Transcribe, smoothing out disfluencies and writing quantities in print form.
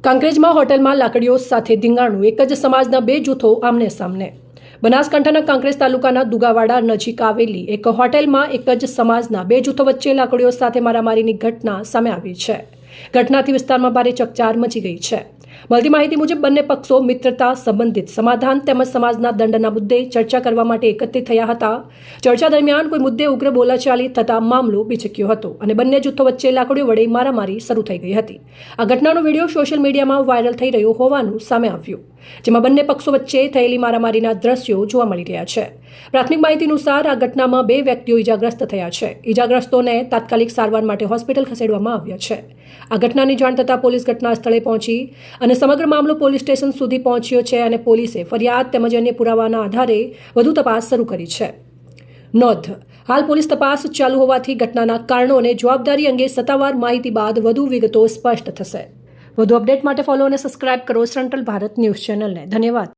કાંકરેજમાં હોટલમાં લાકડીઓ સાથે ધીંગાણું, એક જ સમાજના બે જૂથો આમને સામને. બનાસકાંઠાના કાંકરેજ તાલુકાના દુગાવાડા નજીક આવેલી એક હોટેલમાં એક જ સમાજના બે જૂથો વચ્ચે લાકડીઓ સાથે મારામારીની ઘટના સામે આવી છે. ઘટનાથી વિસ્તારમાં ભારે ચકચાર મચી ગઈ છે. મળતી માહિતી મુજબ બંને પક્ષો મિત્રતા સંબંધિત સમાધાન તેમજ સમાજના દંડના મુદ્દે ચર્ચા કરવા માટે એકત્રિત થયા હતા. ચર્ચા દરમિયાન કોઈ મુદ્દે ઉગ્ર બોલાચાલી થતા મામલો બિચક્યો હતો અને બંને જૂથો વચ્ચે લાકડીઓ વડે મારામારી શરૂ થઈ ગઈ હતી. આ ઘટનાનો વિડીયો સોશિયલ મીડિયામાં વાયરલ થઈ રહ્યો હોવાનું સામે આવ્યું, જેમાં બંને પક્ષો વચ્ચે થયેલી મારામારીના દ્રશ્યો જોવા મળી રહ્યા છે. પ્રાથમિક માહિતી અનુસાર આ ઘટનામાં બે વ્યક્તિઓ ઇજાગ્રસ્ત થયા છે. ઇજાગ્રસ્તોને તાત્કાલિક સારવાર માટે હોસ્પિટલ ખસેડવામાં આવ્યા છે. આ ઘટનાની જાણ થતાં પોલીસ ઘટના સ્થળે પહોંચી અને સમગ્ર મામલો પોલીસ સ્ટેશન સુધી પહોંચ્યો છે અને પોલીસે ફરિયાદ તેમજ અન્ય પુરાવાના આધારે વધુ તપાસ શરૂ કરી છે. નોંધ: હાલ પોલીસ તપાસ ચાલુ હોવાથી ઘટનાના કારણો અને જવાબદારી અંગે સત્તાવાર માહિતી બાદ વધુ વિગતો સ્પષ્ટ થશે. વધુ અપડેટ માટે ફોલો અને સબસ્ક્રાઇબ કરો સેન્ટ્રલ ભારત ન્યૂઝ ચેનલને. ધન્યવાદ.